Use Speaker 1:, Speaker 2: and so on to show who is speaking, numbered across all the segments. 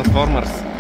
Speaker 1: Transformers.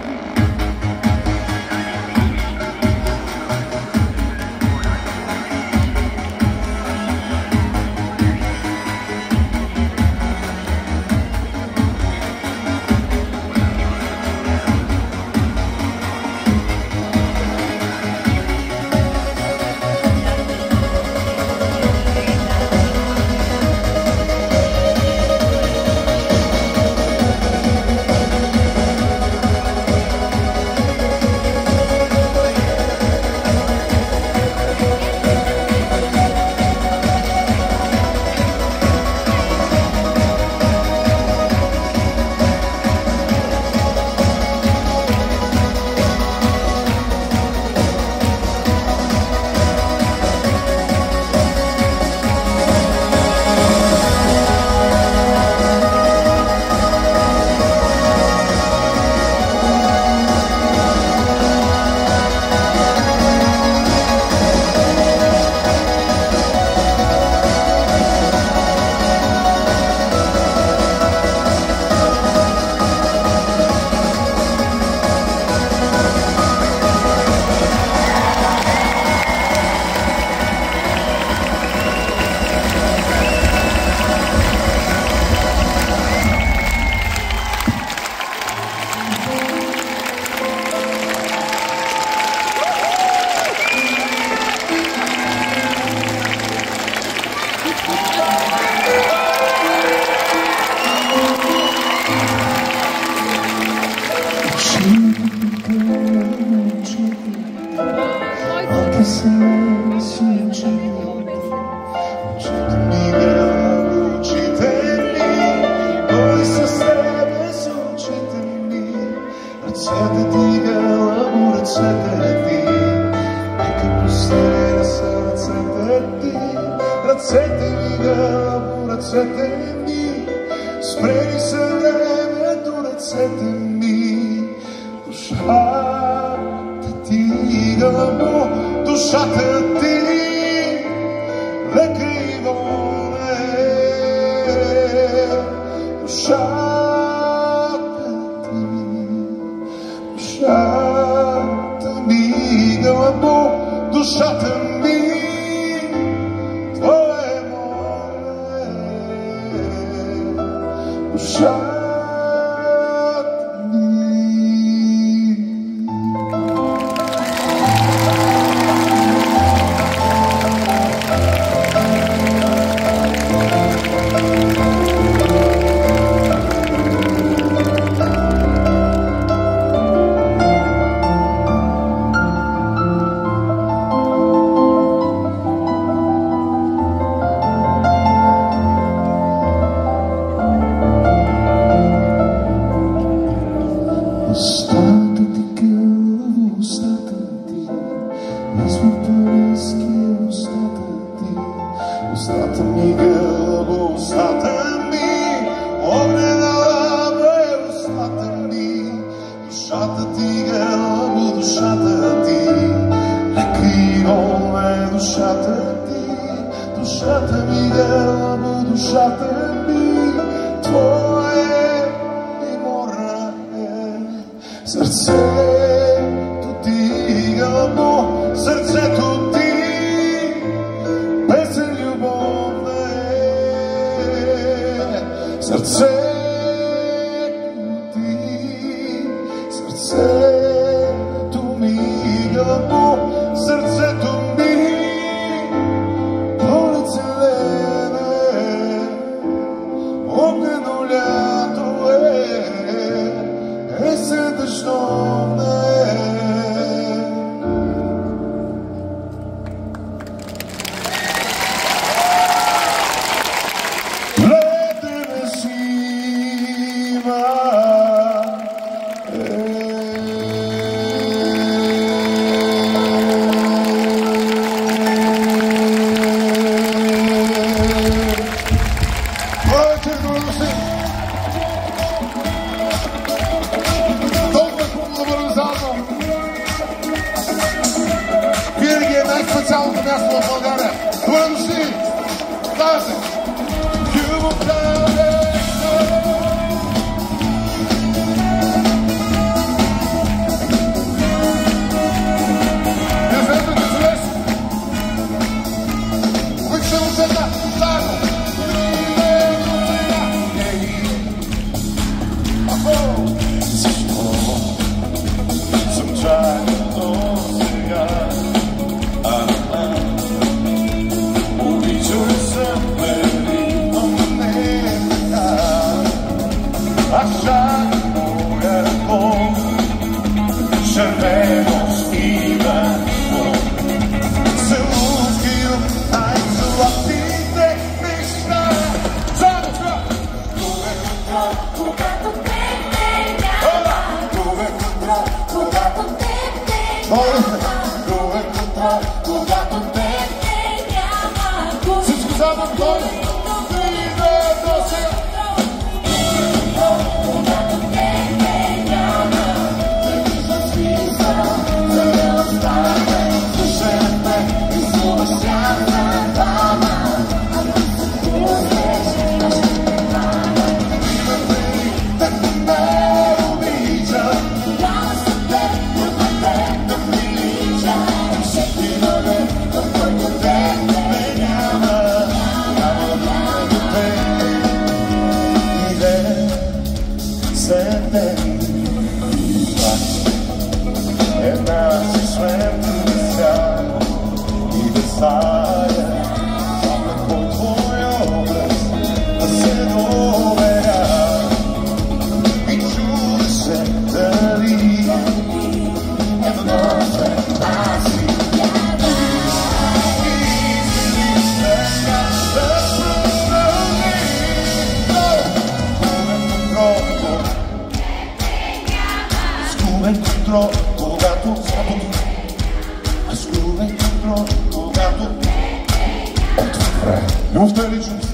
Speaker 1: Любовта е личност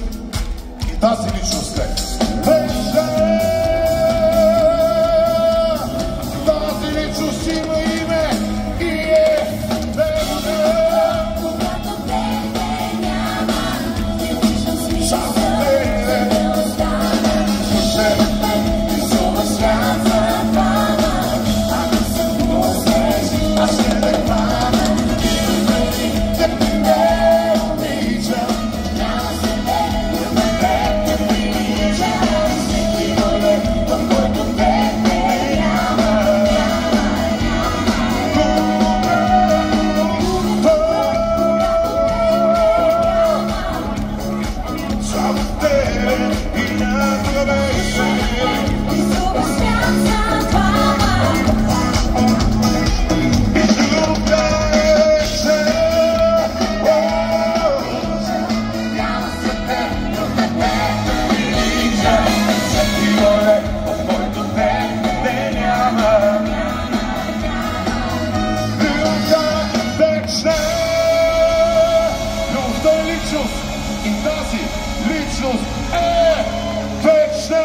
Speaker 1: и тази личност е тази личност има име и е Девода. Когато тебе няма, само тебе остане. Слушай, рисува свят за двама. Ако се пуснеш, аз ще те хвана. И вери, те не обичам. И тази личност е вечна.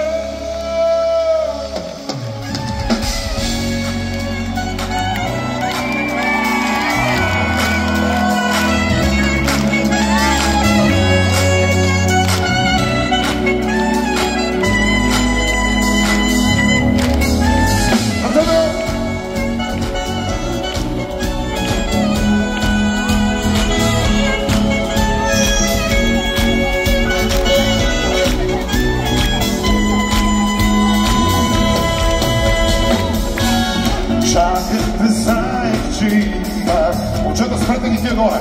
Speaker 1: Момчета, спрете ги тия горе.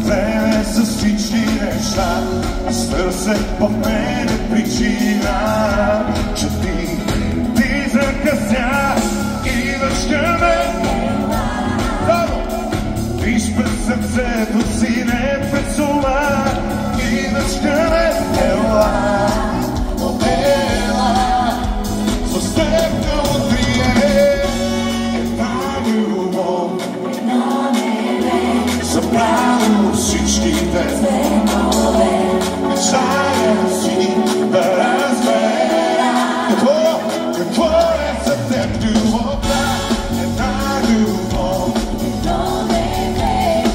Speaker 1: Време с всички неща, свърсе в мене причина, че ти закъсня, идваш към мен. Виж през сърцето си, не през ума, идваш към мен. Ела, ела, с теб не отрие една любов. Събрано всичките цветове, мечтая си да разбера какво е за теб любовта, една любов.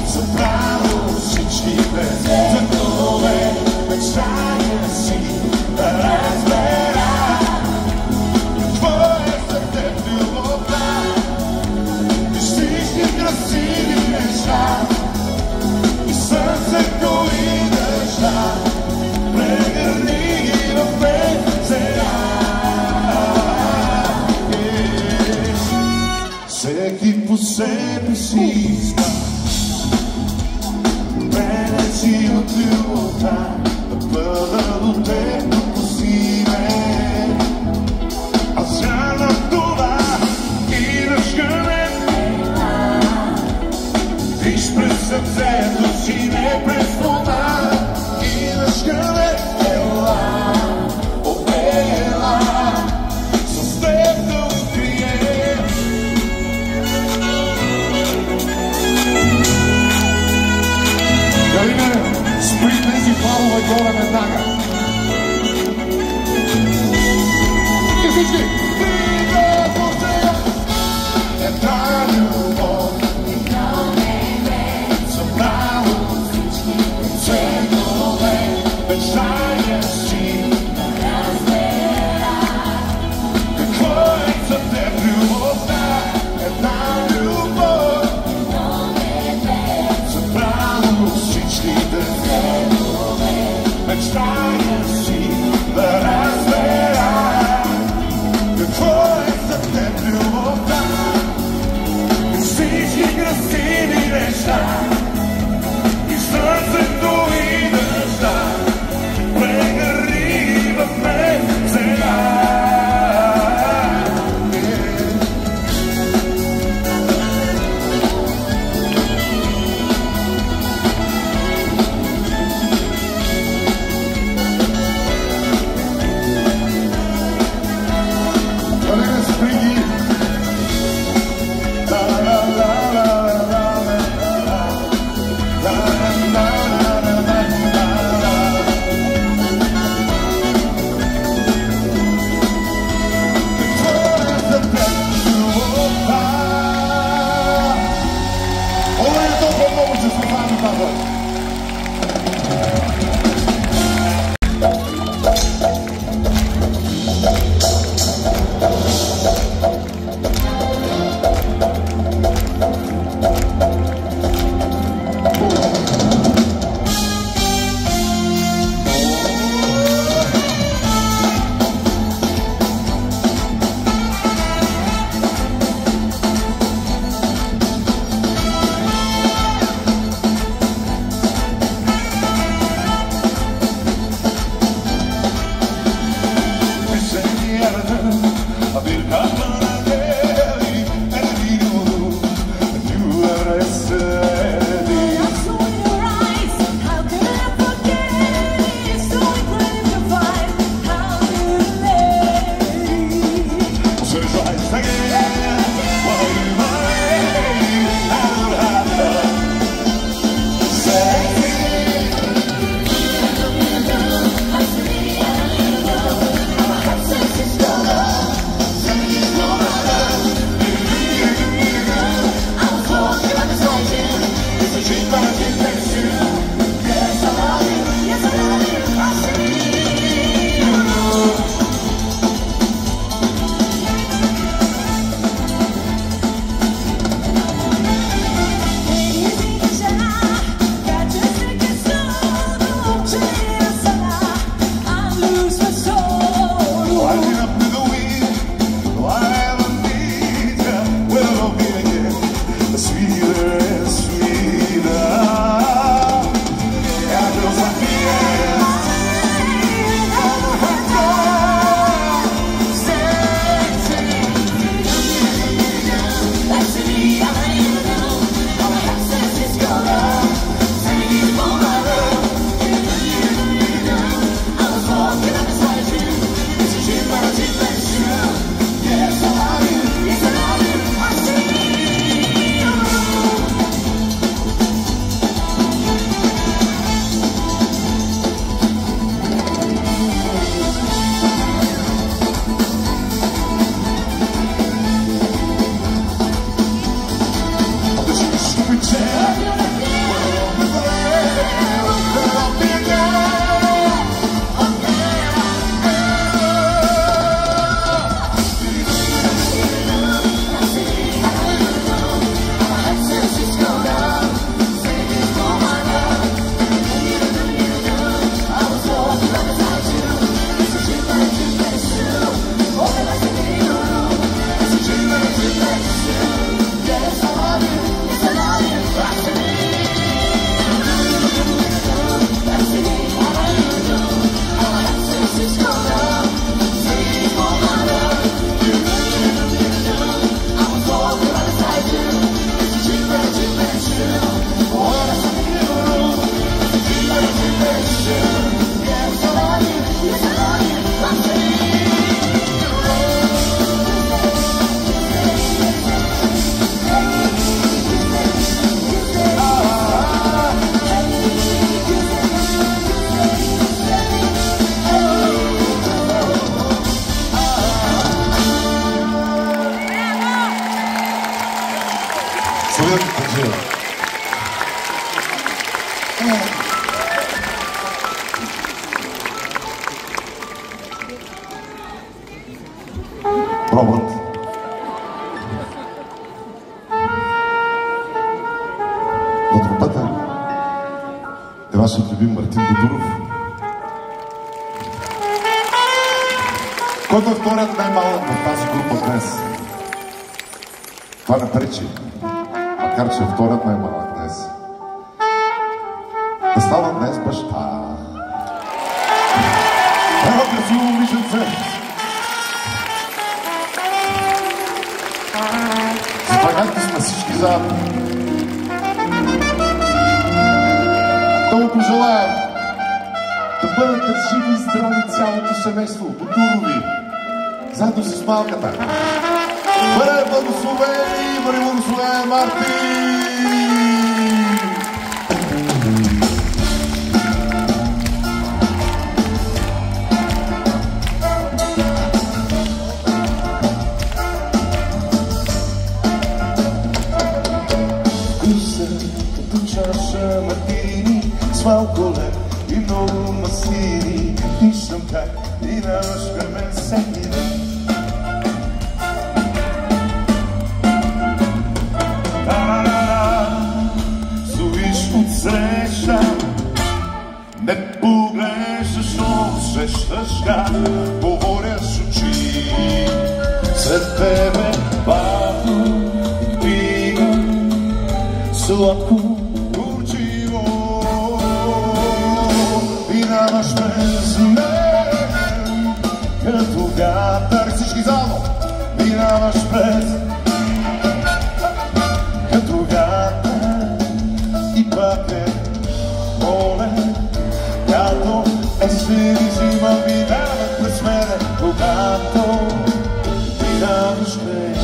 Speaker 1: Събрано всичките цветове, мечтая си да разбера какво е за теб любовта и всички красиви неща. Сърцето и дъжда, прегърни ги в мен сега. Всеки по себе си иска, мене си от любовта, да бъда до теб допустиме. Аз вярвам това, идваш към мен. Виж през сърцето си, не през това, идваш към мен. Ела, о, ела, всички! Една любов събрало всички цветове, мечтая си какво е за теб любовта. Една любов събрало всичките цветове, мечтая си да разбера какво Пробват. На тропата е вашият любим Мартин Додуров, който е вторият най-малък в тази група днес. Това не пречи, макар че е вторият най-малък днес, да става днес баща. Едно красиво момиченце. Затова както сме всички заедно, да му пожелаем да бъдете живи и здрави цялото семейство Додурови, заедно с малката. Бъде благословени, бъде благословен Мартин! Като чаша мартини с малко лед и много масири, виждам как и навъж мен всеки ден. Зовиш отсреща, не поглеждаш, но усещаш как говоряш очи. След тебе бавно сладко учило, минаваш през мен като вятър. Всички заедно! Минаваш през като вятър и пак е болен, като е свиризима. Минаваш през мене, когато минаваш през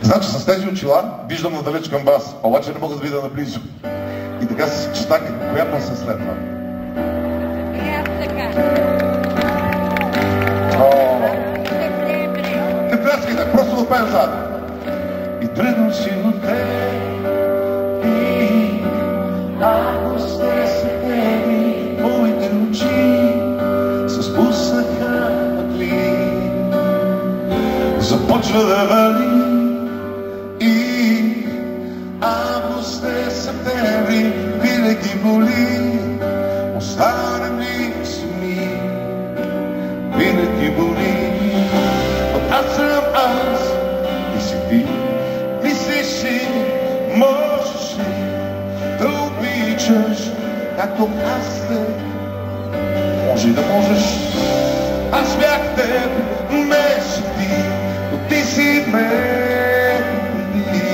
Speaker 1: Значи с тези очила виждам надалеч към вас, обаче не мога да видя наблизо. И така се читака, коя песен следва?
Speaker 2: И аз така.
Speaker 1: Не пляскайте, просто да пеем заедно. И тръгвам си от теб, и ако сте сетели, моите очи се спуснаха мъгли. Започва да вали и август е септември, винаги боли, останем ли сами, винаги боли. Аз съм аз, ти си ти, мислиш си, можеш ли да обичаш, както аз те, може и да можеш. Аз бях теб, беше ти, но ти си мен преди.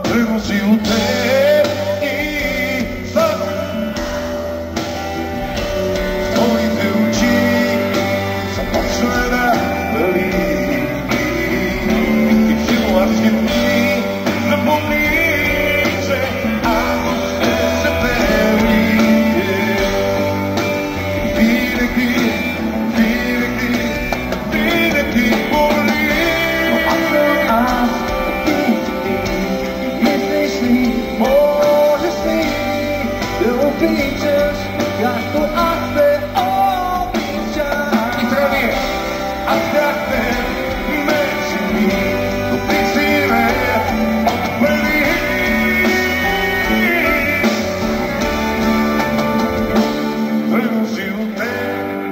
Speaker 1: Тръгвам си от теб и съм твоите очи започва да вали. И силно аз ги ми запомни, че август е септември. Винаги, винаги, винаги боли. Но аз съм аз, ти си ти, мислиш ли, можеш ли да обичаш, както аз те обичам. И трябва ние, аз бях те, беше ми, но ти си ме отпреди. Тръгвам си от теб и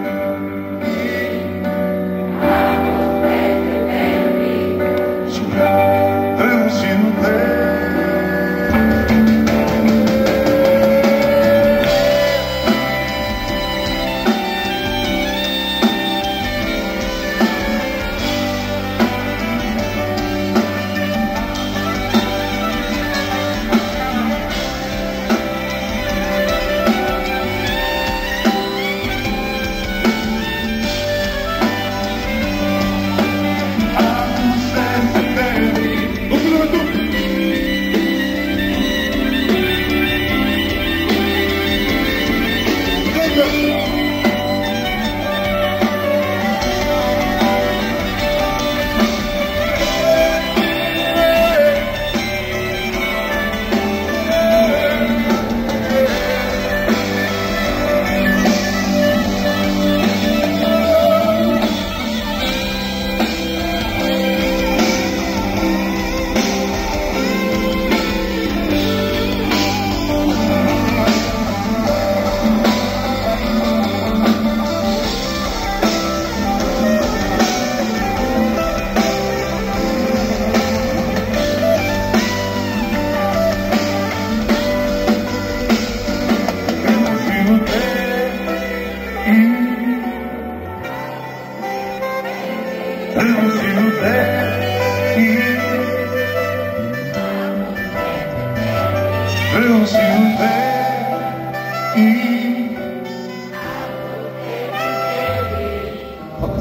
Speaker 1: тръгвам си от теб.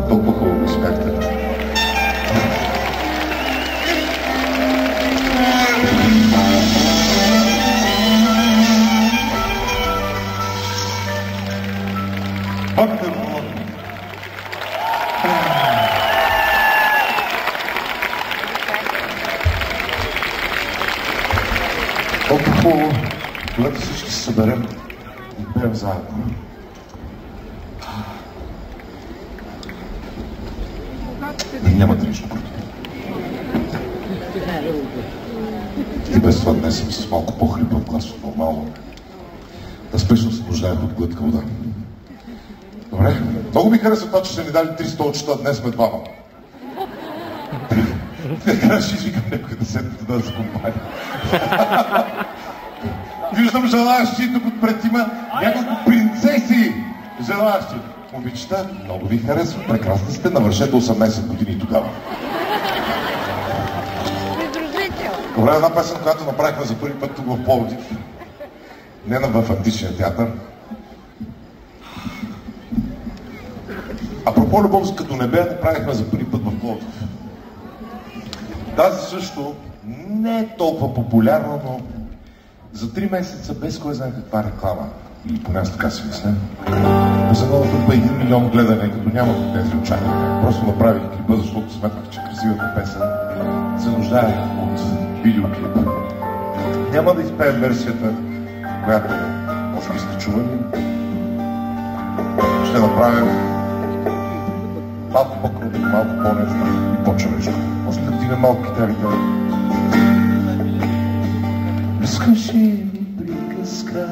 Speaker 1: Толкова хубаво успяхте. Толкова хубаво, когато всички се съберем и пеем заедно. Нямате нищо против. И без това днес съм с малко по-хрипав глас от нормално. Да спешно се нуждаех от глътка вода. Добре, много ми харесва това, че са ни дали 300 очета, днес сме двама. Накрая ще извикам някой да седне да за компания. Виждам желаящи тук отпред има няколко принцеси желаящи. Момичета, много ви харесва, прекрасни сте, навършете 18 години тогава. Добре, една песен, която направихме за първи път тук в Пловдив. Не в Античния театър. Апропо любов като небе направихме за първи път в Пловдив. Тази също не е толкова популярна, но за 3 месеца без кой знае каква реклама. Или поне аз така си мисля. За много група 1 милион гледане, като нямах тези очаквания. Просто направих клипа, защото сметнах, че красивата песен се нуждае от видеоклип. Няма да изпеем версията, която може би сте чували. Ще направим малко по-крутко, малко по-нежно и по-човешко. Може да вдигнем малко китарите. Разкажи ми приказка,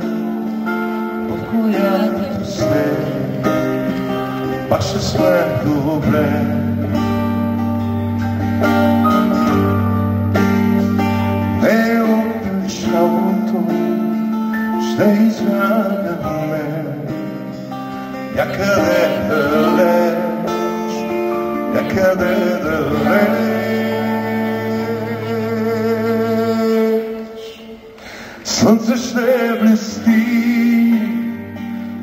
Speaker 1: от която сме, пак ще сме добре. Не от началото ще избягаме някъде далеч, някъде далеч. Слънце ще блести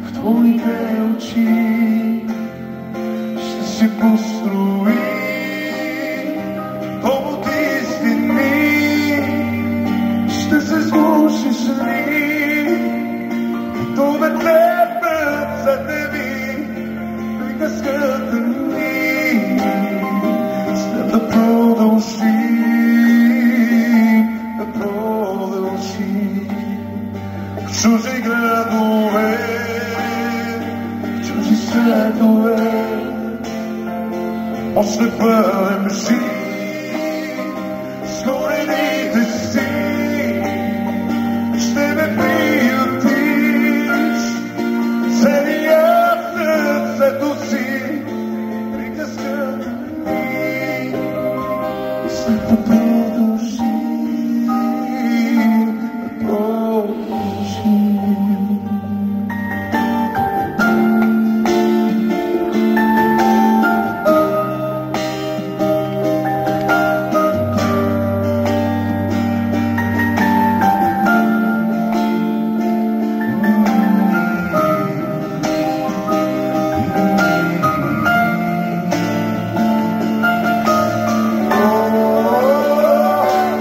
Speaker 1: в твоите очи, ще си построи дом от истини, ще се слушаш ли, като дете пред тебе, приказката ни, след да продължи, да продължи. В чужи градове, в чужи светове, още бъдем живи, с корените си, ще ме приютиш, целият сърцето си, приказката ми, след да продължи, да продължи.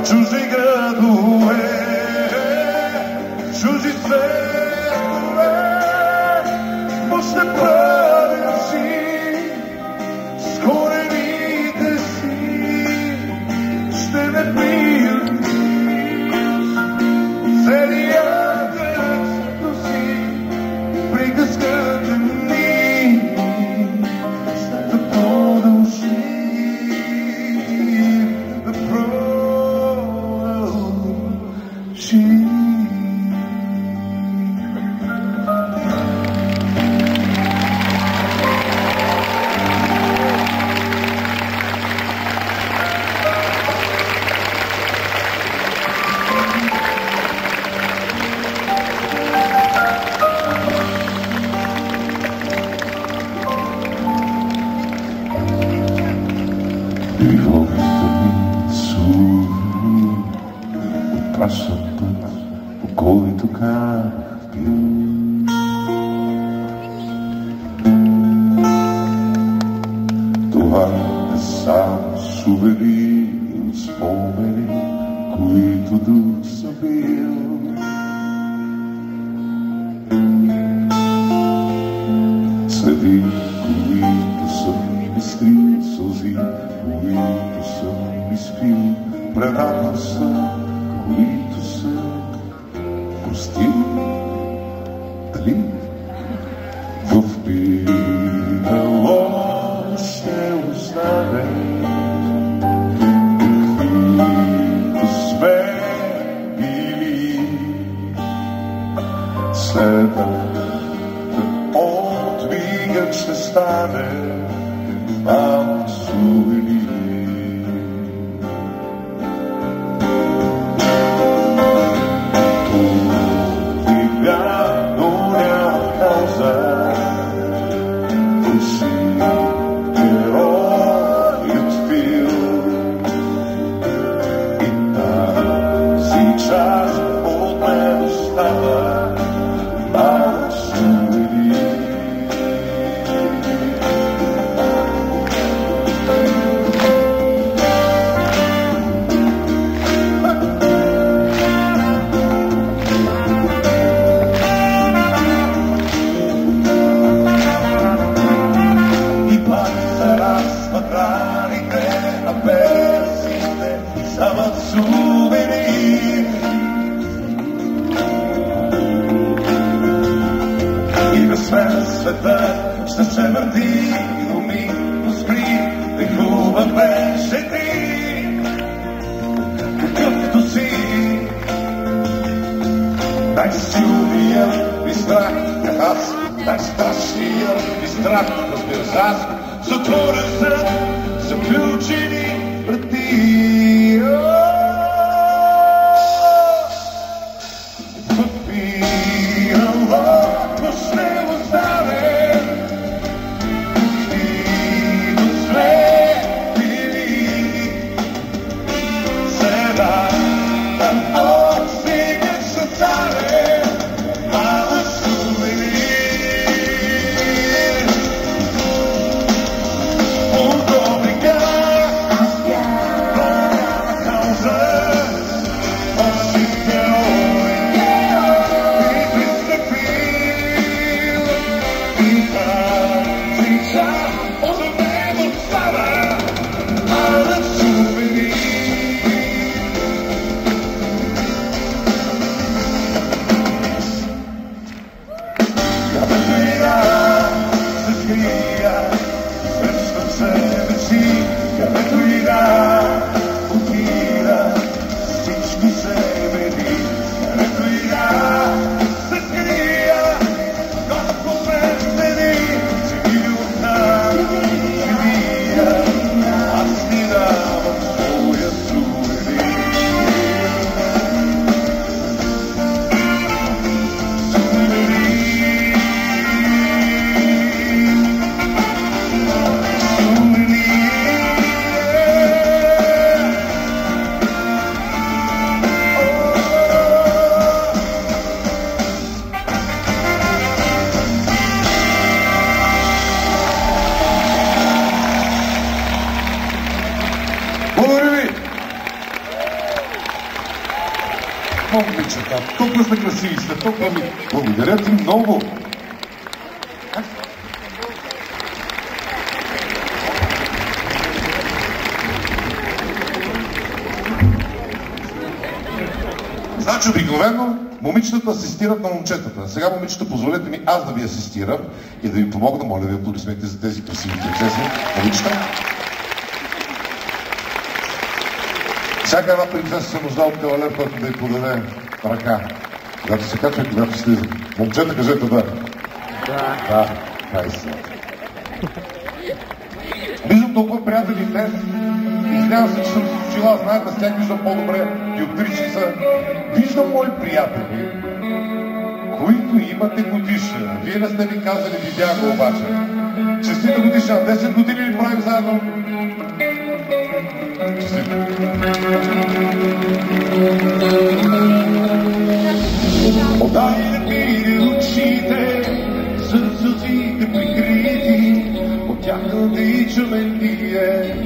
Speaker 1: Чужи градове, чужи светове, още бъдем си, с корените си, ще ме приютиш, целият сърцето си, приказката ни, след да продължи, да продължи. Любовта ми суви от трасата, по който карах пил. Това е само сувени от спомени, които дух съм бил. Следи, които съм ми стри, сълзи, които съм ми спил, предател съм, които съм простил. Дали в минало ще оставим каквито сме били, следващата отмигът ще стане малко сувени. но ми поспри, не хубав беше ти, какъвто си. Най-силния ми страх е аз, най-страшния ми страх, разбира се аз, затворен съм, заключени врати. Въпирало, пусне оставе, и до сме били сега, от синя съцаре, мала сувени. Удобника, голяма кауза, момичета, толкова сте красиви, сте толкова ми. Благодаря ти много. Значи обикновено момичетата асистират на момчетата. Сега, момичета, позволете ми аз да ви асистирам и да ви помогна. Моля ви, аплодисменти за тези красиви принцеси. Момичета. Всяка една принцеса се нужда от кавалер, който да й подаде ръка. Когато се качва и когато слиза. Момчета, кажете да. Да. Дай се. Виждам толкова приятели днес. Извинявам се, че съм се учила. Знаете, с тях виждам по-добре. Диоптрични са. Виждам мои приятели, които имате годишна. Вие не сте ми казали, видях го обаче. Честита годишна. 10 години ли правим заедно? Отдай да мири очите, със сълзите прикрити, от тях надичаме ние,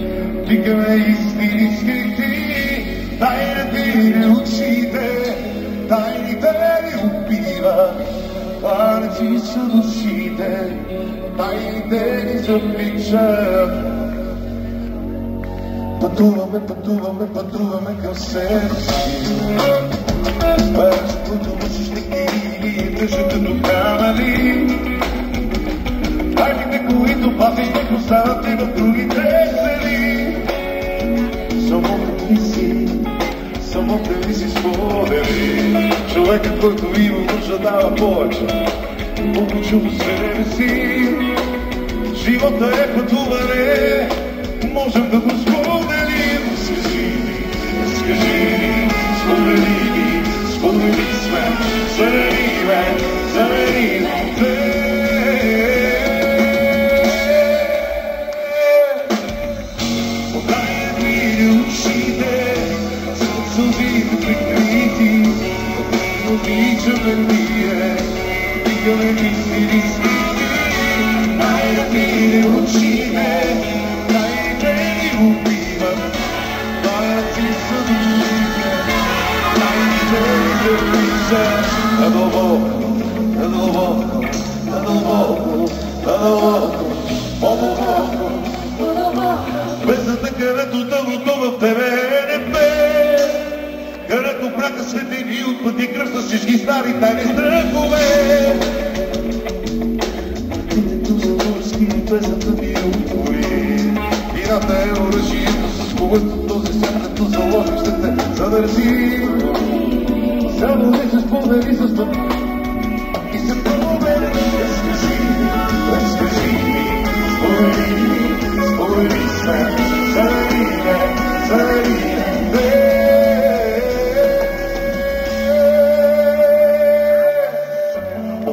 Speaker 1: викаме истини скрити. Дай да мири очите, тайните ни убиват, палеци са душите, тайните ни завличат. Пътуваме, пътуваме, пътуваме към себе си. Без пътуваш ги държа като камъни. Тайните, които пазите, оставате в другите сели. Самотен ли си сподели. Човекът, който има нужда, дава повече. Получува себе си. Живота е пътуване. Можем да го споделим. Скажи ми, сподели сме, заради те. Отдай ми очите, със сълзите прикрити, обичаме ние, викаме истини скрити. Дай да ми очите, Бездната, където дългото в тебе не пее, където мрака светени от пъти кръста всички стари тайни страхове. Където за турски песната ми отвори. И на те оръжието с когото този свят като заложих ще те задържи. Само не се спомени с това и се пробери. Разкажи ми, спомени сме,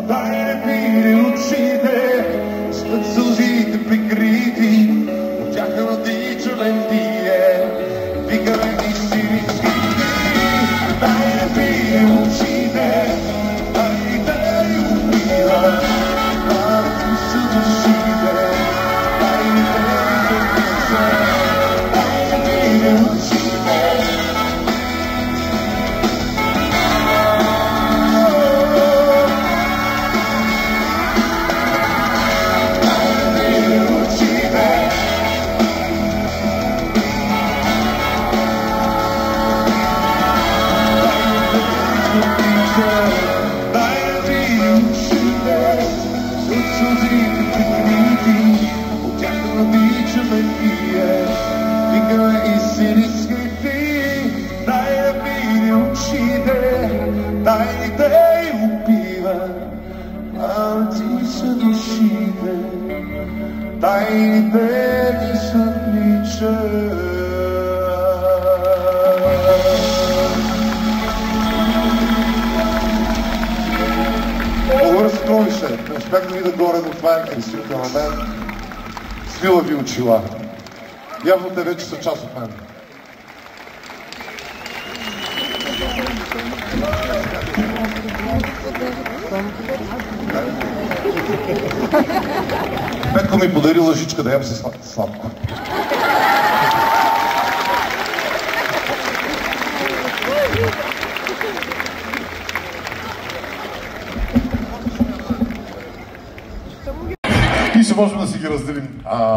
Speaker 1: Дай не пири очите, спът сълзите прикрити, от тяха надича лентие, викаме и сирийски дни. Дай не пири очите, дай да ни убива, дай са душите, дай не пири очите. Дай убива, ти са душите, тайните ти съднича. Добър склонише, не успях да видя горе, но това е рисунка на мен. Свила ви очила. Явно те вече са част от мен. Петко ми подари лъжичка да ям се сладко. И ще можем да си ги разделим.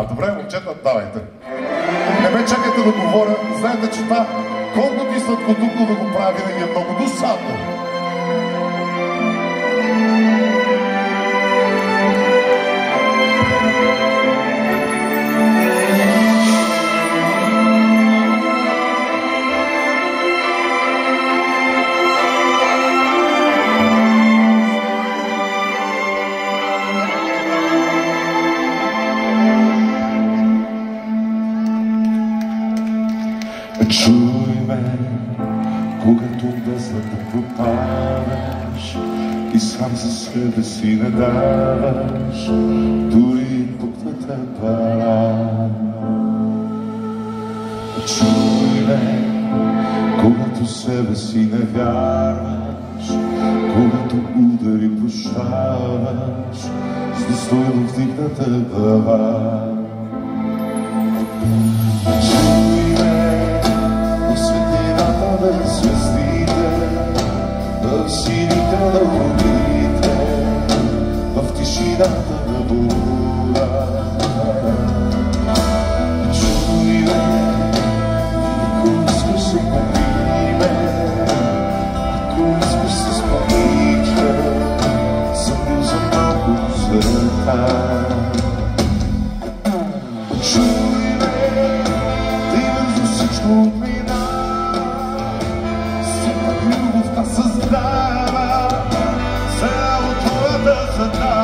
Speaker 1: Добре, момчета, давайте. Не ме чакайте да говоря. Знаете, че това колкото и сладкодухно да го прави, винаги е много досадно. Чуй ме, когато бездната пропадаш и сам за себе си не даваш, дори Бог да те бара. Чуй ме, когато себе си не вярваш, когато удари прощаваш, с достойно вдигната глава. Звездите, в сините на водите, в тишината на бура. Чуй ме, ако искаш се помни ме, ако искаш се спомни, че съм бил за малко света. Чуй ме, ти бързо всичко отмина, любовта създава само твоята съдба.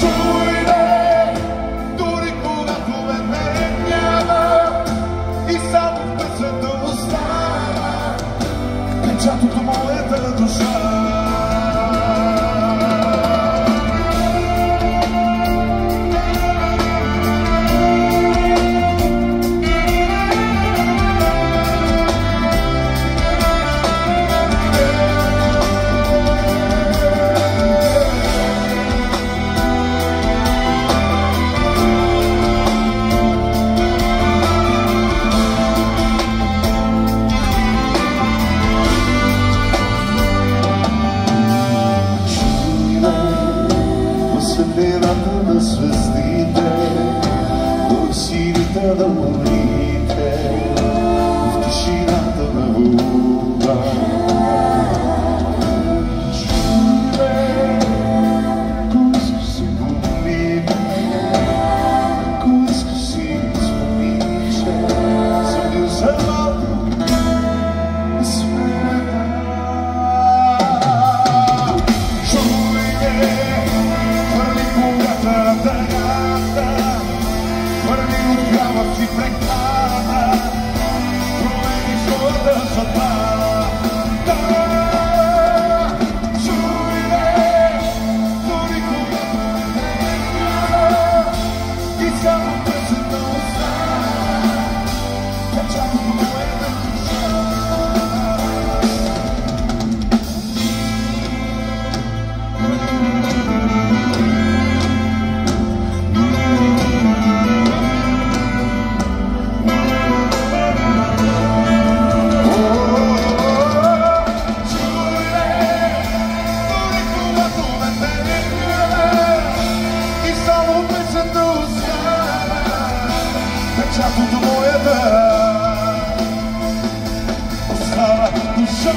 Speaker 1: Чуй ме, дори когато ме няма и само в песента остава печатото моята душа. Светлината на звездите, в сините на луните, в тишината на вода. Чуй ме, ако искаш ти прекара, промени своята съдба. Печатото моята остава душа.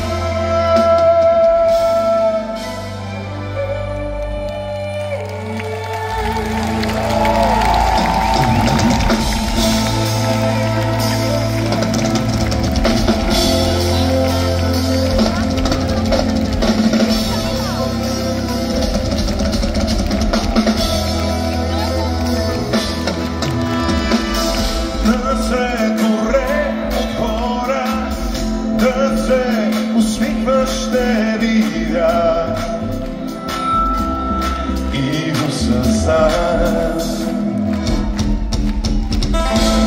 Speaker 1: Усмихваш ще видя и го съзнах.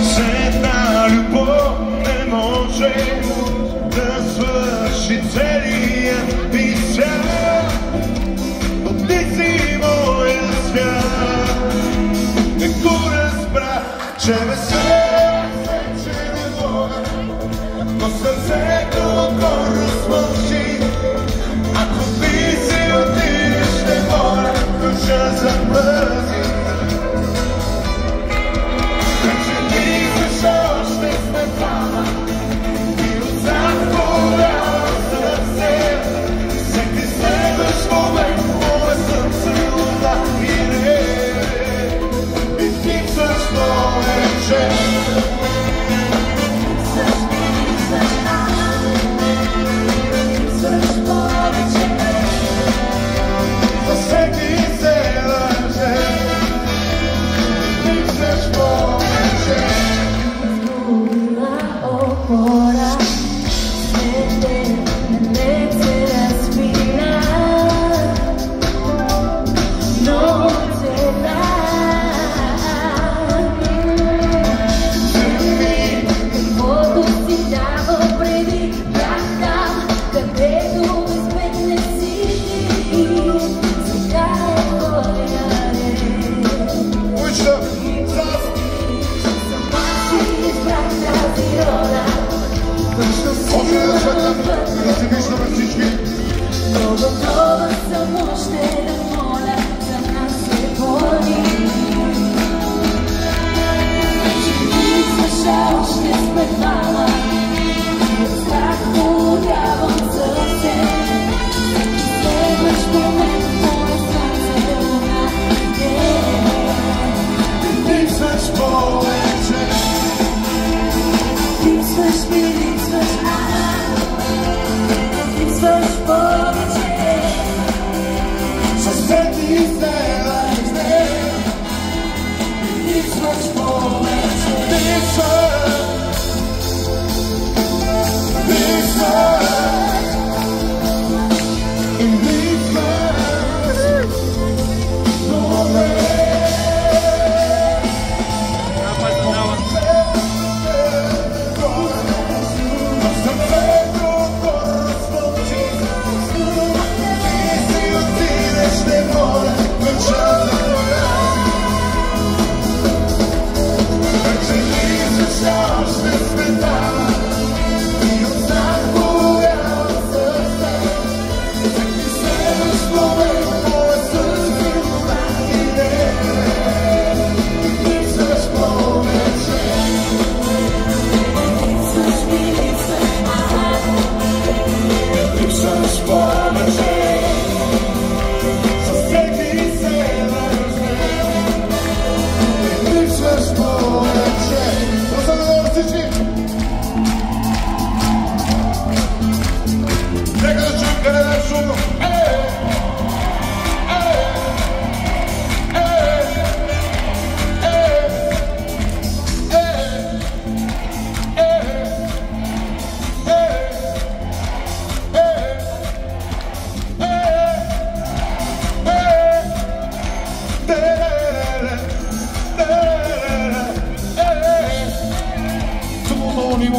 Speaker 1: С една любов не може да свърши целият ми свят, но ти си моя свят. Не го разбрах, че ме сърце не мога, но сърцето го размълчи. Ако ти си отидеш, не моля, ключа замръзи. Вече мислиш, още сме двама и отзад голямо сърце. Всеки следващ момент мое сърце луна и не и липсваш повече.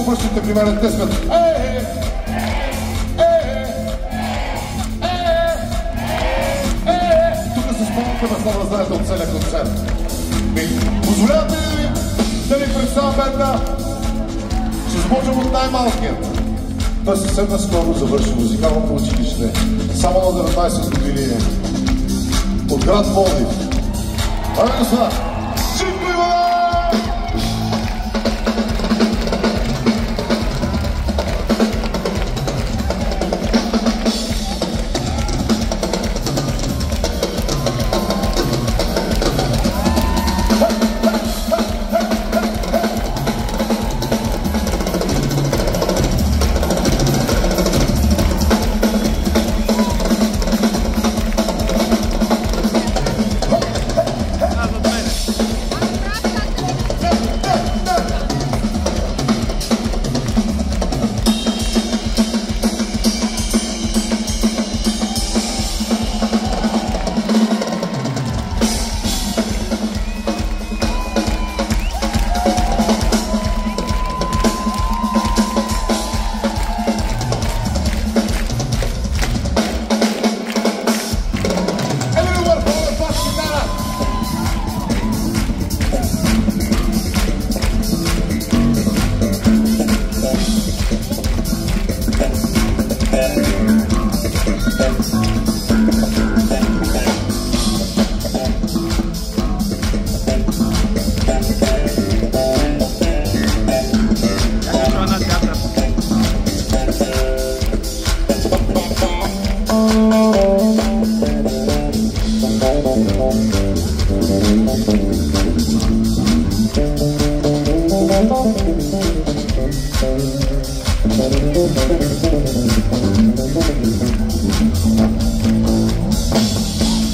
Speaker 1: само мъжните внимание, те сме. Тук се спомняте на знаете от целия концерт. Позволявате ли да ви представя една? Ще започвам от най-малкият. Той съвсем наскоро завърши музикалното училище. Само на 19 години. От град Пловдив. Дами и господа, Живко Иванов!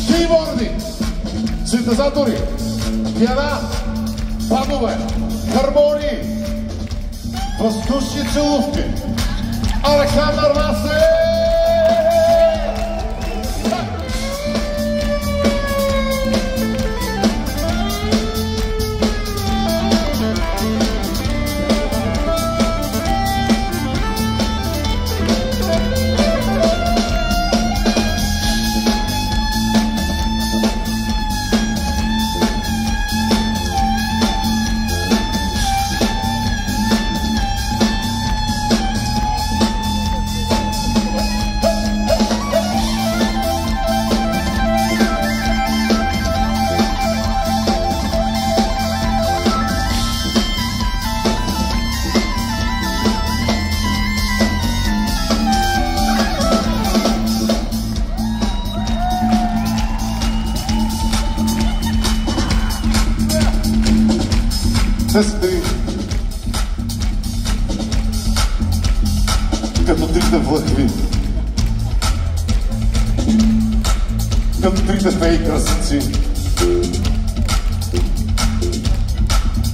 Speaker 1: Кейборди, синтезатори, пиана, бадове, хармонии, въздушни целувки. Александър Васев! Сестри, като трите влъхви, като трите феи красици.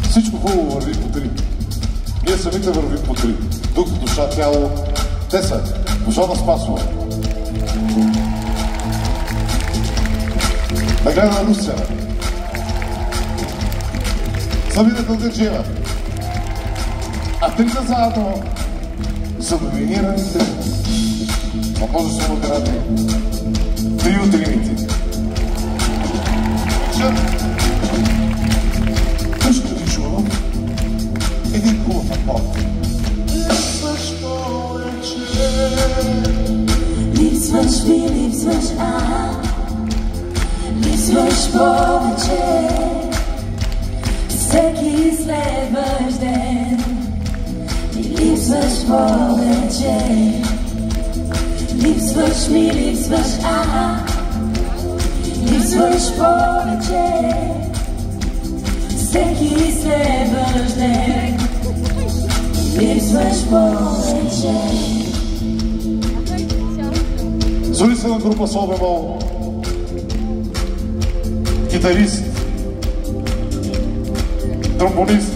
Speaker 1: Всичко хубаво върви по три. Ние самите вървим по три. Дух, душа, тяло. Те са Божана Спасова. Нагледана Руся. Самина Кългаджиева. А трите заедно са номинираните, а може да са наградни, три от тримите. Къщо да ви чувам един хубав акорд. Липсваш повече,
Speaker 3: липсваш ми, липсваш липсваш повече. Всеки следващ ден ми липсваш повече. Липсваш ми, липсваш липсваш повече. Всеки следващ ден липсваш повече.
Speaker 1: Солиста на група Сол бемол, китарист, тромбонист,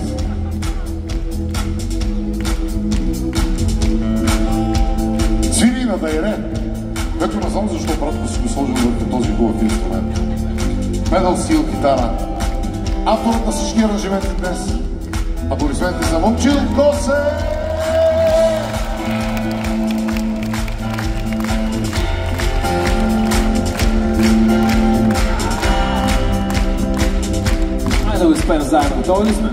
Speaker 1: свири на дайре, което не знам защо братко си го сложил върху този хубав инструмент. Педал стил гитара, авторът на всички аранжименти днес, аплодисменти за Момчил Косе!
Speaker 4: Дай да го изпеем заедно. Готови ли сме?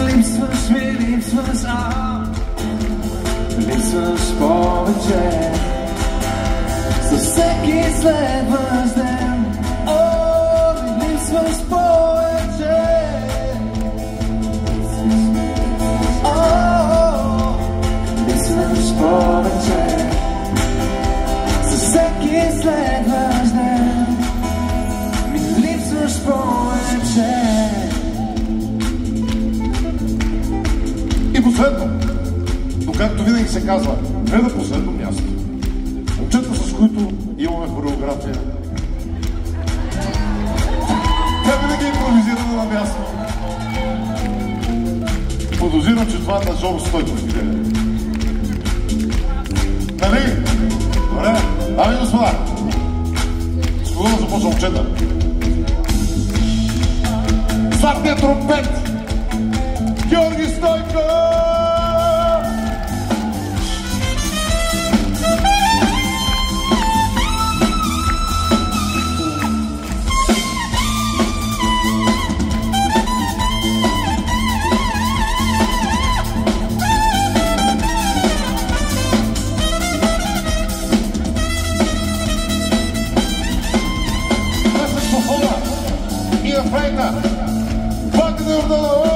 Speaker 4: Липсваш ми, липсваш, липсваш повече. За всеки следващ ден, о, ми липсваш повече. О, липсваш повече. За всеки следващ ден, ми липсваш повече.
Speaker 1: И последно, но както винаги се казва, не на последно място. Момчета, с които имаме хореография. Тя винаги е импровизирана на място. Подозирам, че това на Жоро Стойков идея. Нали? Добре? Дами и господа, с кого да започна, момчета? Златният тромпет! Георги Стойков! И на флейта Вагнер Йорданов!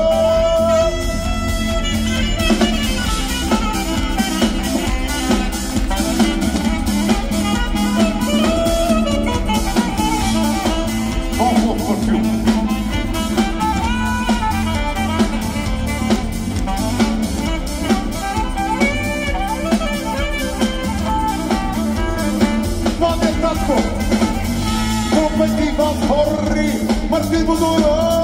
Speaker 1: Много хубав парфюм. Младият татко! Тромпети в хори! Мартин Будуро!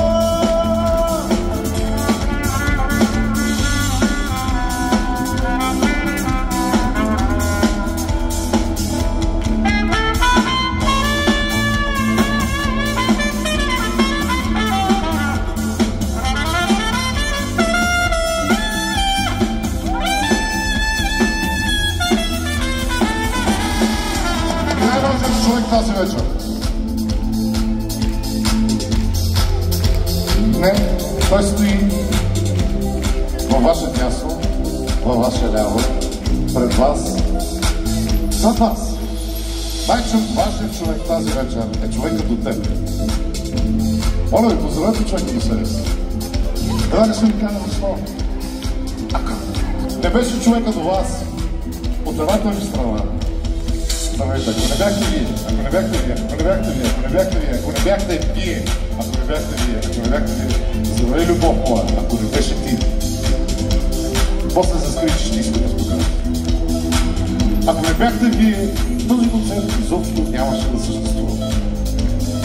Speaker 1: И най-важният човек тази вечер. Не, той стои във ваше дясно, във ваше ляво, пред вас, зад вас. Най-важният човек тази вечер е човекът до теб. Моля ви, поздравете човека до себе си. Трябва да се ви кажа защо. Ако не беше човека до вас, от едната ви страна, здравейте, ако не бяхте вие, ако не бяхте вие, ако не бяхте вие, ако не бяхте вие, ако не бяхте вие, ако не бяхте вие, ако не бяхте вие, здравей, любов моя, ако не беше ти. После се скри, че ще иска да спокъна. Ако не бяхте вие, този концерт изобщо нямаше да съществува.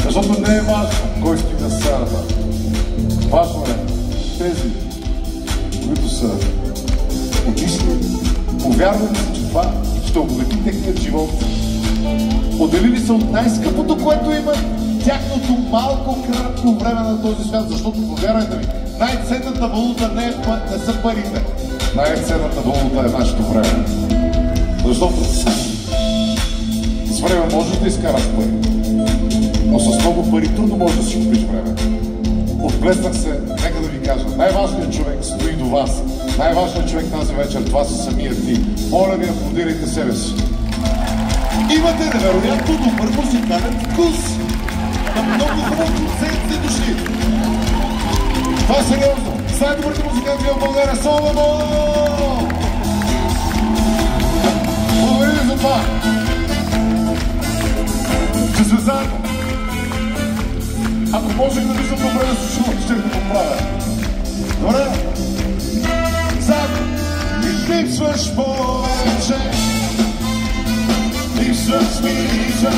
Speaker 1: Защото не е важно кой стои на сцената. Важно е тези, които са отишли, повярвали си, че това ще обогати техният живот. Отделили се от най-скъпото, което имат, тяхното малко кратко време на този свят, защото, повярвайте ми, най-ценната валута не са парите. Най-ценната валута е нашето време. Защото с време можеш да изкараш пари, но с много пари трудно можеш да си купиш време. Отплеснах се, нека да ви кажа, най-важният човек стои до вас. Най-важният човек тази вечер, това са самия ти. Моля ви, аплодирайте себе си. Имате невероятно добър музикален вкус. На много хубаво концерт сте дошли. Това е сериозно. Най-добрите музиканти в България. Соломо! Благодаря ви за това. Че сме заедно. Ако можех да виждам добре да се чувам, ще да го правя. Добре? Заедно. И липсваш повече. Липсваш ми, липсваш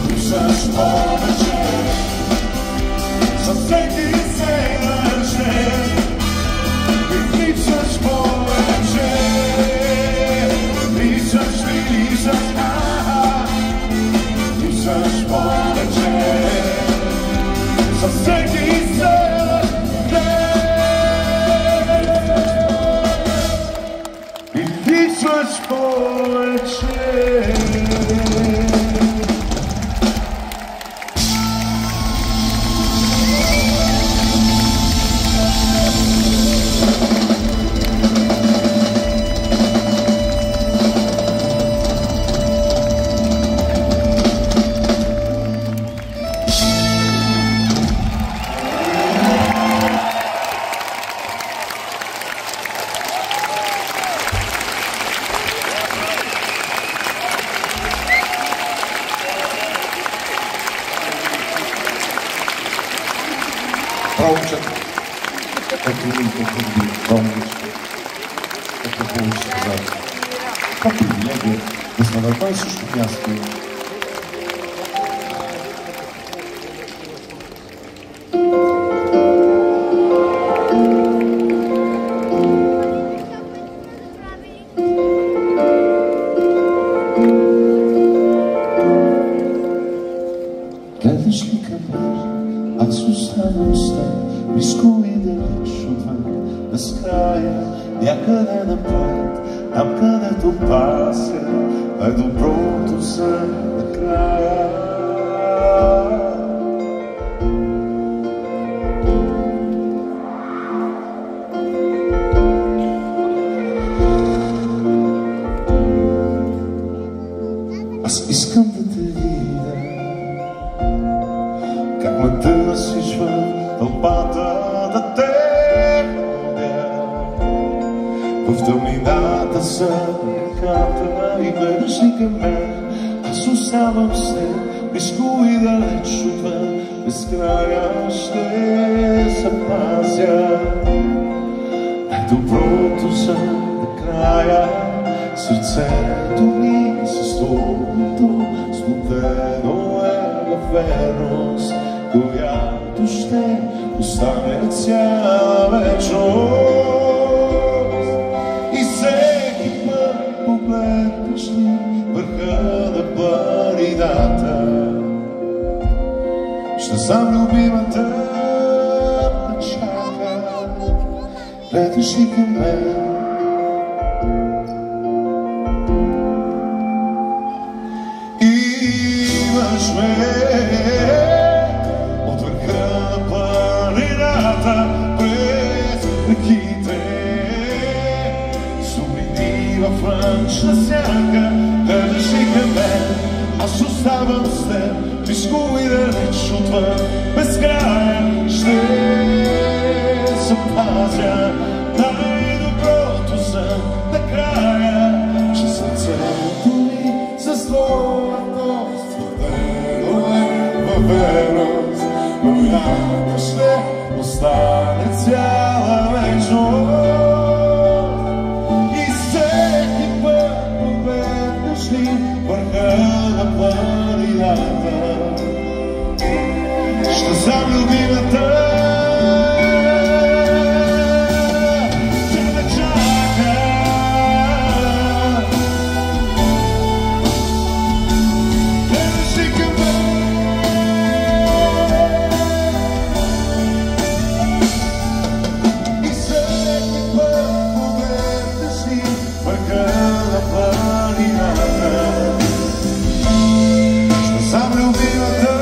Speaker 1: липсваш повече. За всеки следващ ден. И липсваш повече. Липсваш ми, липсваш липсваш повече. За всеки следващ ден. И липсваш повече. Промчето. Ето ми потвърди, промчето. Какво повече сказати. Това привилегия да сме на това и също място.
Speaker 4: Гледаш ли към мен, аз оставам с теб, близко и далеч отвън, безкрая, някъде напред, там където пася най-доброто за накрая. Аз искам да те видя, как ме търсиш в тълпата, да те ходя. В тъмнината са ръката и гледаш ли към мен, аз оставам с теб, близко и далеч отвън, безкрая ще запазя най-доброто за накрая. Сърцето ми с твоето сплотено е във верност, която ще остане цяла вечност. И всеки път погледнеш ли върха на планината, ще знам любимата ме чака. Гледаш ли към мен, имаш ме от върха на планината, през реките, сумини във мрачна сянка. Гледаш ли към мен, аз оставам с теб, близко и далеч отвън, безкрая ще запазя най-доброто за накрая. Че сърцето ми с твоето сплотено е във верност, която ще остане цяла вечност. И всеки път погледнеш ли върха на планината, ще знам любимата те ме чака. Гледаш ли към мен, и всеки път погледнеш ли върха на планината, ще знам любимата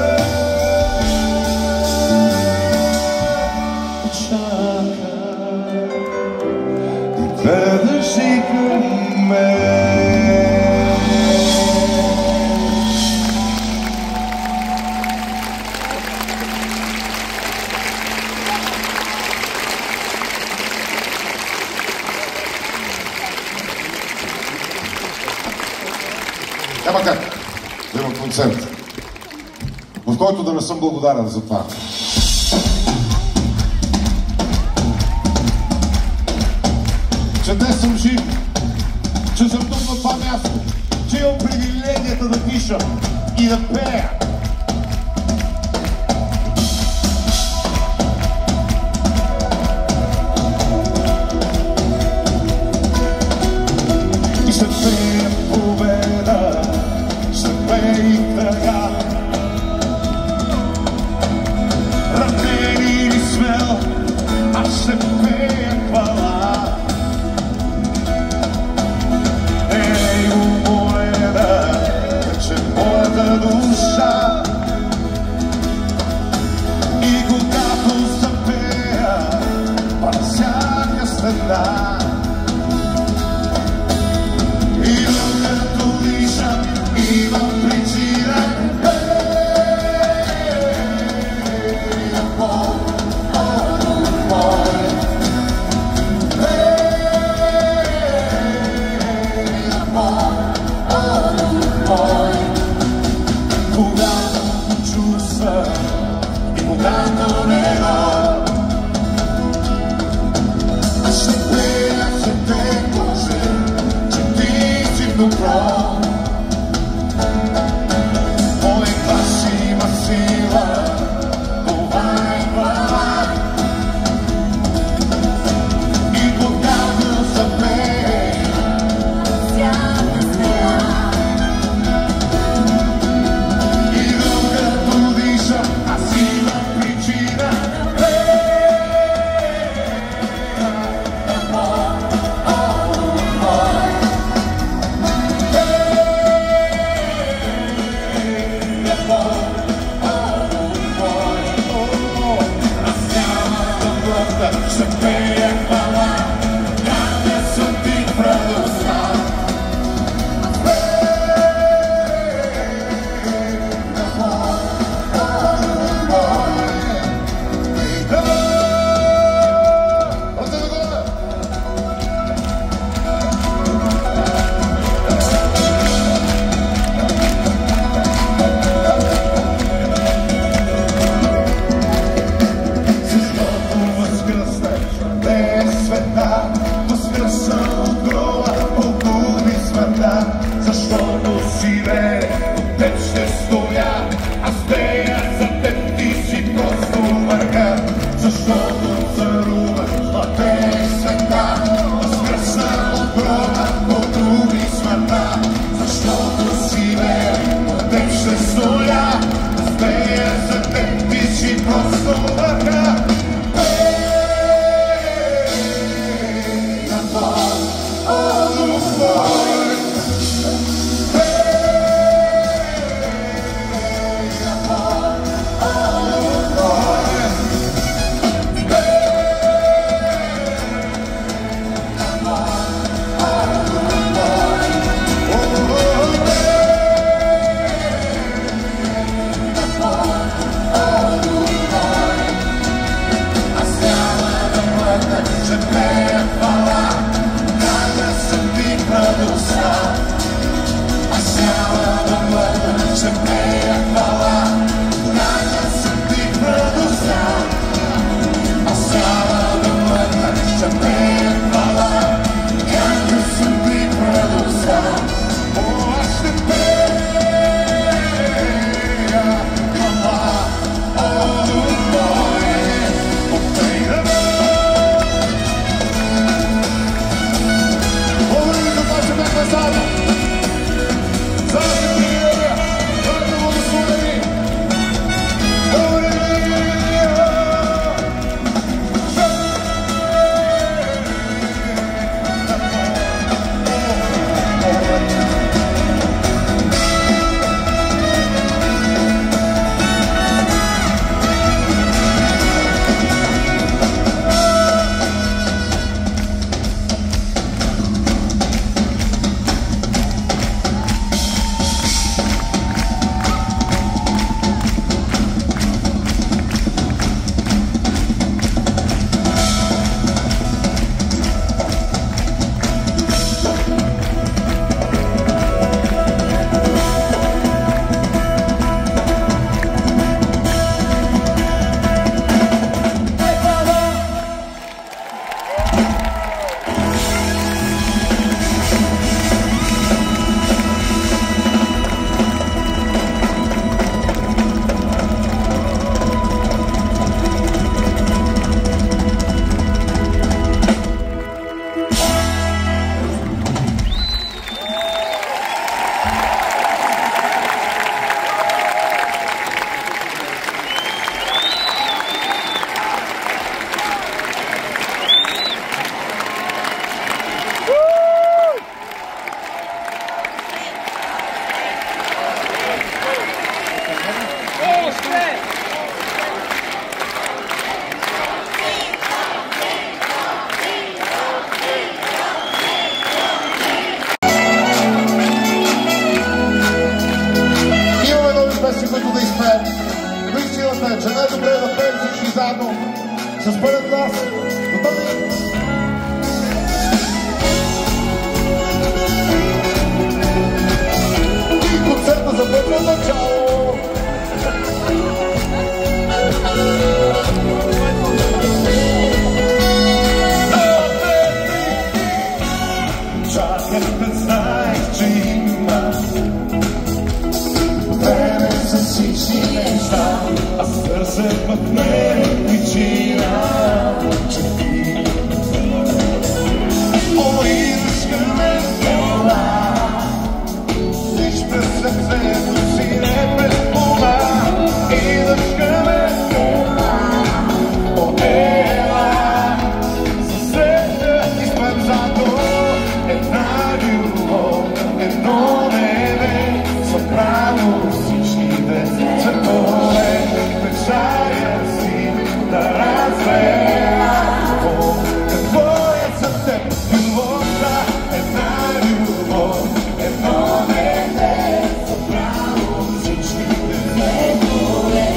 Speaker 4: чака. И гледаш ли към мен.
Speaker 1: Няма как да има концерт, в който да не съм благодарен за това. Че днес съм жив, че съм тук на това място, че имам привилегията да пиша и да пея. И ще пея победа, ще пея и тъга, ранен или смел, аз ще пея хвала. Ей, уморена, че моята душа, и когато запея през всяка стена, и докато дишам, имам причина непрекъснато да изпеем. Наистина сме, че най-добре е да пеем всички заедно с пълен глас. Готови? И концерта започва от начало.
Speaker 4: Чаках да знаех, че има време за всички неща, аз търсех в мен причина, че ти идваш към мен това, лиш през сърцето си не през това, идваш към мен това, ела, за среща изпъм зато една любов, едно небе, събрано всичките цветове, мечтая си да разбера какво е за теб любовта, една любов, едно небе, събрано всичките цветове,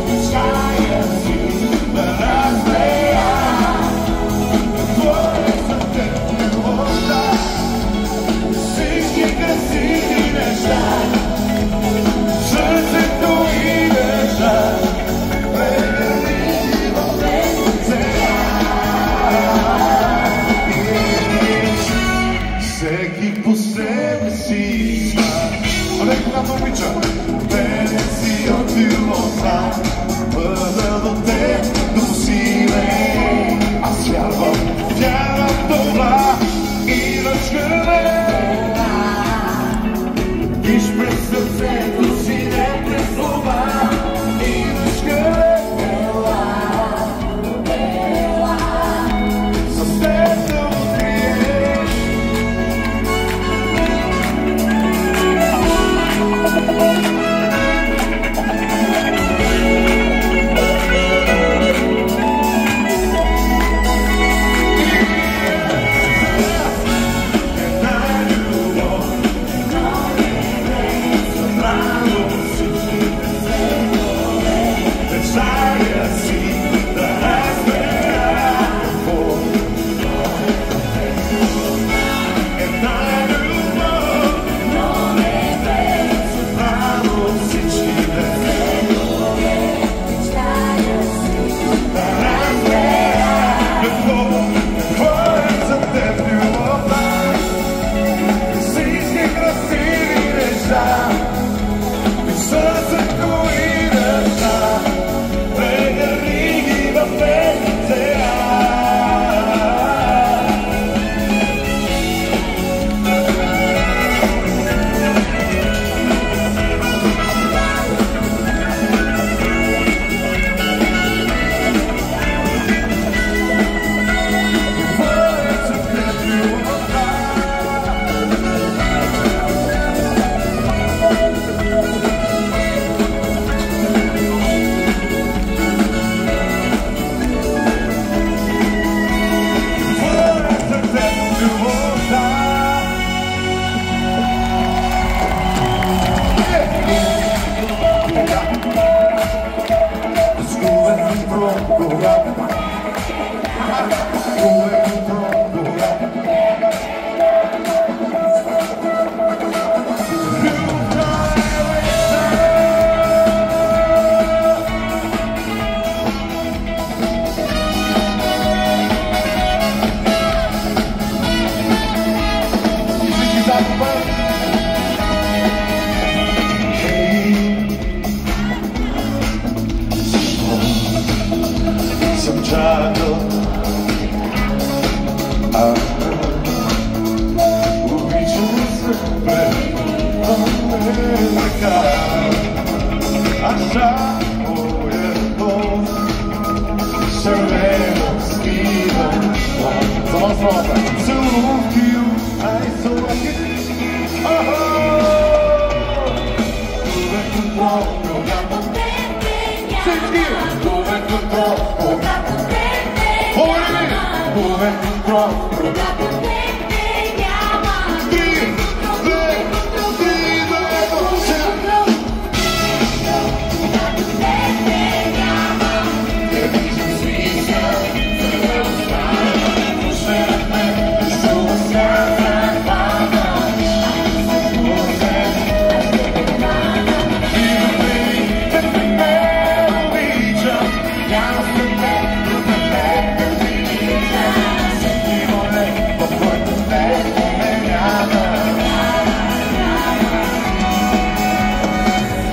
Speaker 4: мечтая си да разбера какво е за теб любовта. Всички красиви неща, сърцето и държа, прегърни в сега. Всеки по себе си има, але когато обича, мене си от любовта, бъда до теб до силе. Аз вярвам в това и начкаме. Виж през сърцето си, не през това, идваш към ела, с теб да откриеш.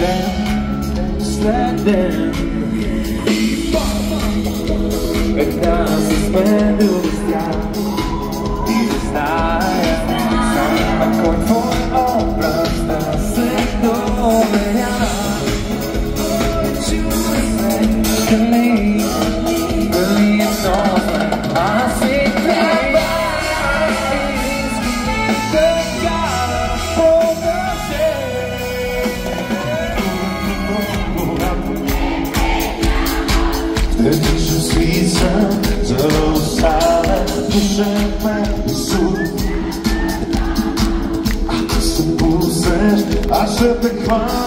Speaker 4: ден след ден. Една се сменил с тях и не зная на кой твой образ да се доверя. Чува се дали е много, аз си трябва така да продължи. Вдъхнеш свица, за да остане душът ме и суд. Ако се пуснеш, аз ще те хвана.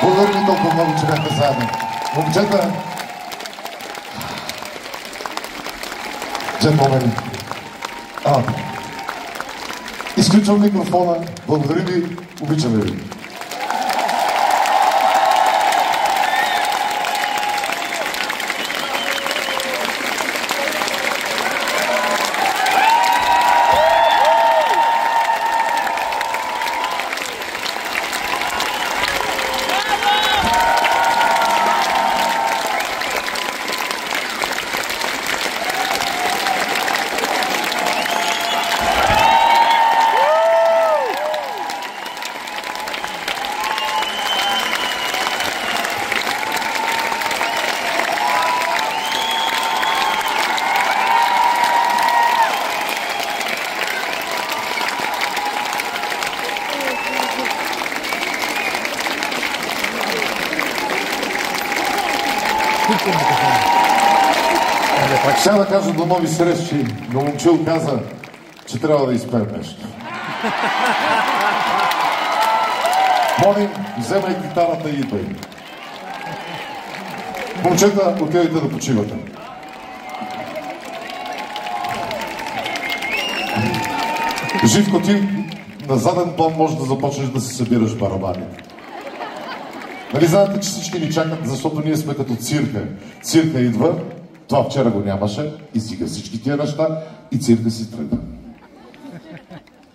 Speaker 1: Благодаря ви толкова много, че бяхте заедно. Момчета, джентлмени, изключвам микрофона. Благодаря ви, обичаме ви. Сега да кажа до нови срещи, но момчил каза, че трябва да изпеем нещо. Моли, вземай гитарата и идвай. Момчета, отидете да почивате. Живко, ти на заден план можеш да започнеш да си събираш барабани. Нали знаете, че всички ни чакат, защото ние сме като цирка. Цирка идва, това вчера го нямаше, изстига всички тия неща и цирка си тръгва.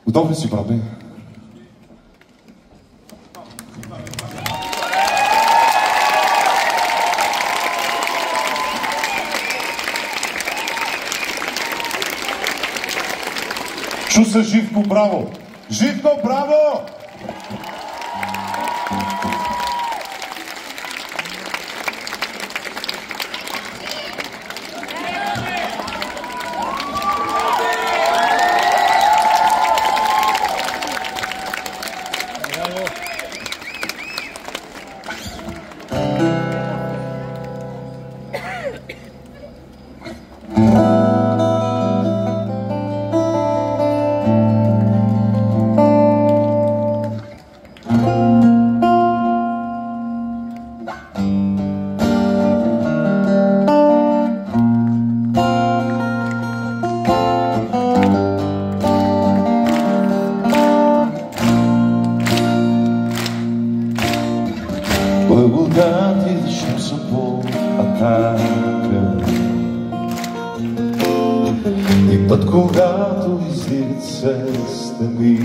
Speaker 1: Готов ли си, брате? Чу се, Живко, браво! Живко, браво!
Speaker 4: когато идваш съм по атака. И път, когато излизат сестта ми,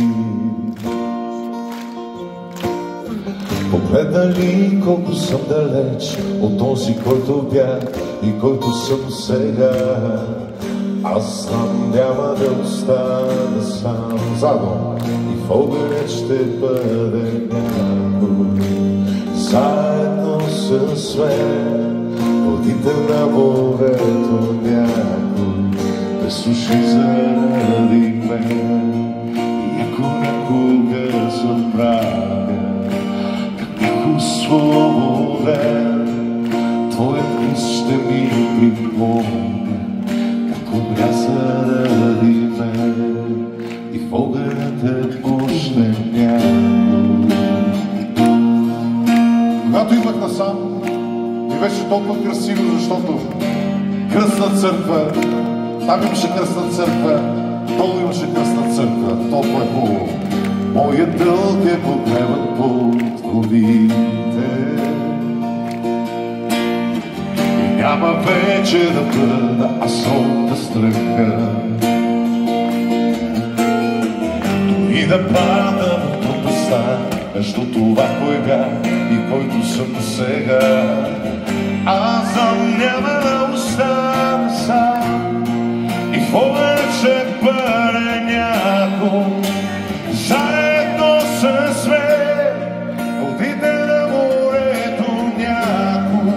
Speaker 4: погледнали колко съм далеч от този, който бях и който съм сега. Аз знам, няма да остана сам. Заедно и в огъня ще бъде някой, заедно с мен, водите на морето някой, без уши заради мен. И ако някога забравя как бях освободен, твоят кръст ще ми припомня как умря заради мен и в огъня те пусне някой. Когато идвах насам, ми беше толкова красиво, защото кръстна църква, там имаше кръстна църква, долу имаше кръстна църква, толкова е хубаво. Моят дълг е погребан под водите и няма вече да бъда аз от страха. Дори да падам в пропастта между това кой бях и който съм сега, аз знам, няма да остана сам и в огъня ще бъде някой, заедно с мен, водите на морето някой,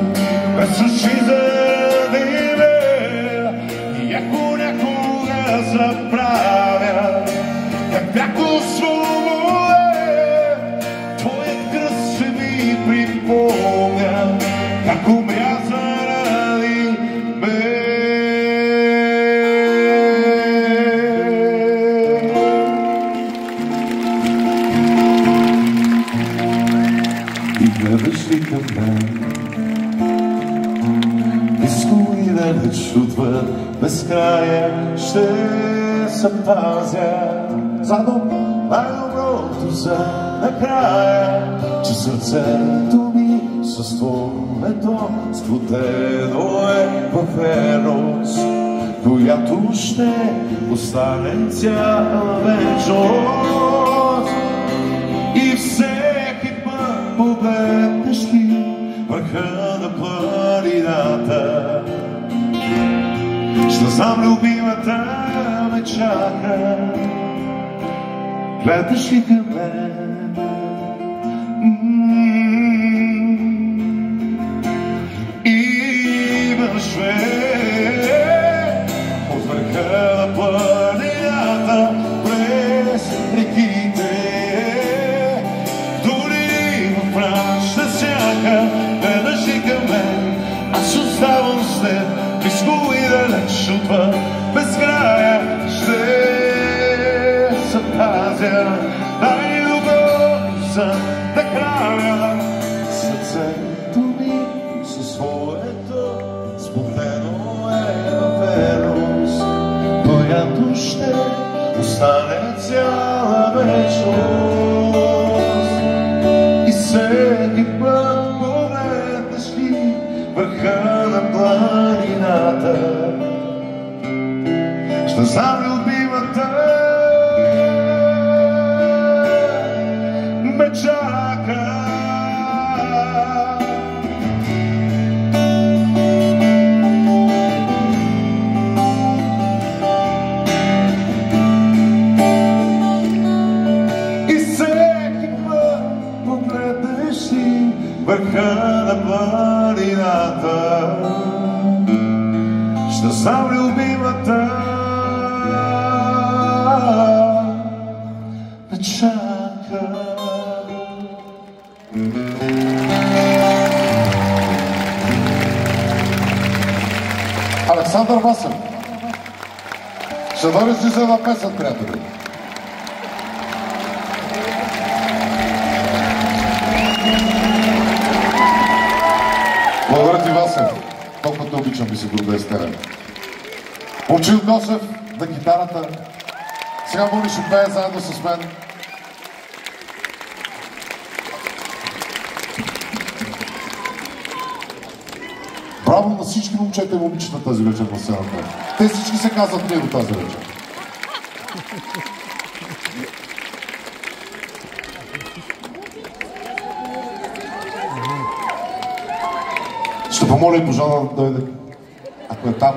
Speaker 4: без уши заради мен. И ако някога забравя как бях освободен, твоят кръст ще ми припомня как умря заради мен. И гледаш ли към мен, близко и далеч отвъд безкрая ще се пазя. Задом най-доброто за накрая, че сърцето ми с твоето сплотено е в верност, която ще остане цяла вечност. И всеки път погледнеш ли върха на планината, ще знам, любимата ме чака. Гледаш ли към мен, имаш ме от върха на планината, през реките, дори в мрачна сянка. Гледаш ли към мен, аз оставам с теб, близко и далеч отвъд безкрая ще се пазя. Най-добро за накрая, сърцето ми със своето споделено е във верност, която ще остане цяла вечност. И всеки път погледнеш ли върха на планината, ще знам, любимата ме чака. И всеки път погледнеш ли върха на планината, ще знам, любимата ме чака.
Speaker 1: Александър Васев, ще дойдеш ли за една песен, приятели? Благодаря ти, Васев. Толкова те обичам и се гордея с тебе. Момчил Косев на гитарата. Сега Бони ще пее заедно с мен. Браво на всички момчета и момичета тази вечер на сцената. Те всички се казват него тази вечер. Ще помоля и Божана да дойде, ако е там.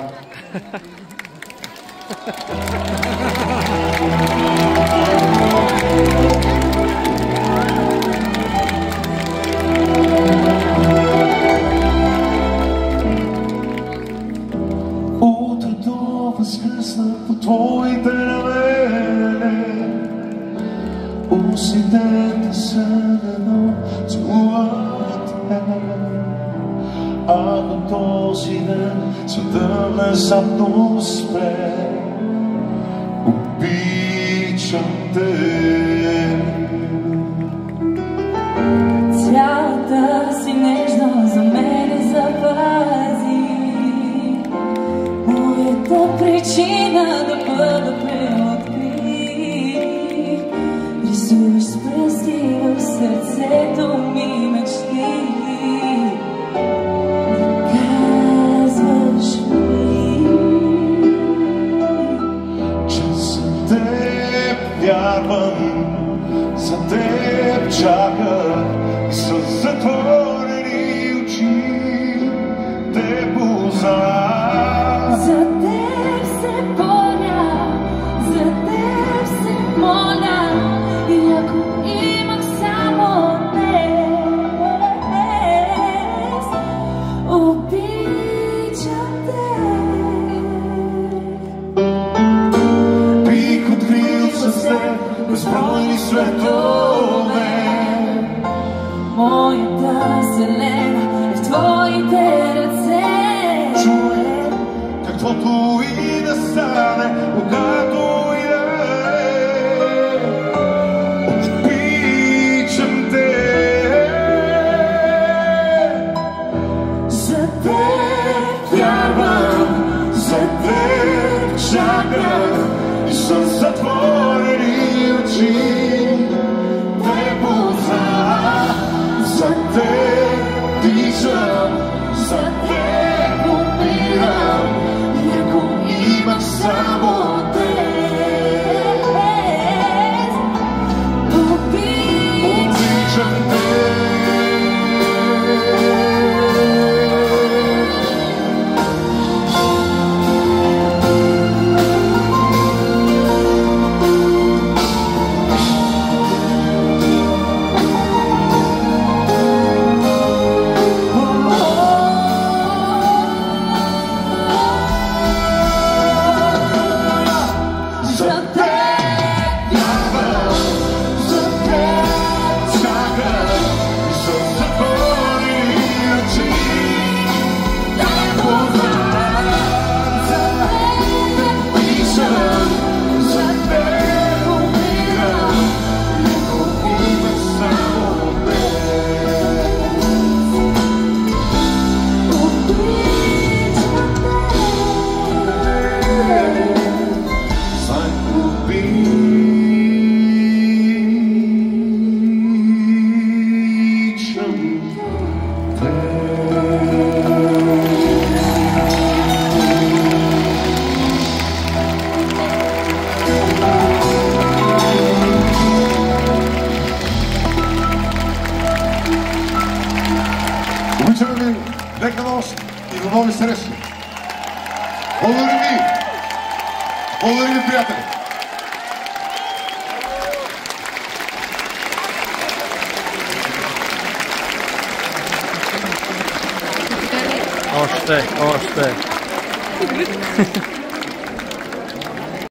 Speaker 4: Утрото възкръсна по твоите рамене, устните са едно целуват те. Ако този ден света внезапно спре, обичам те.
Speaker 3: Цялата си нежност за мене запази, моята причина да бъда преоткрит. Рисуваш с пръсти в сърцето ми мечти, казваш ми,
Speaker 4: че за теб вярвам, за теб чакам и с затворени очи те познавам.
Speaker 3: за теб се боря, за теб се моля, и ако имах само днес, обичам те.
Speaker 4: Бих открил с теб безбройни светове.
Speaker 3: Моята вселена е в твоите ръце.
Speaker 4: Чуй, каквото и да стане, когато и да е, обичам те.
Speaker 3: За теб вярвам, за теб
Speaker 4: Чакам и с затворени очи те познавам. За теб дишам, за теб умирам, и ако имах само
Speaker 3: днес, обичам те.
Speaker 1: Обичаме ви, лека нощ и до нови срещи. Благодарим ви! Благодарим ви, приятели!
Speaker 5: Още.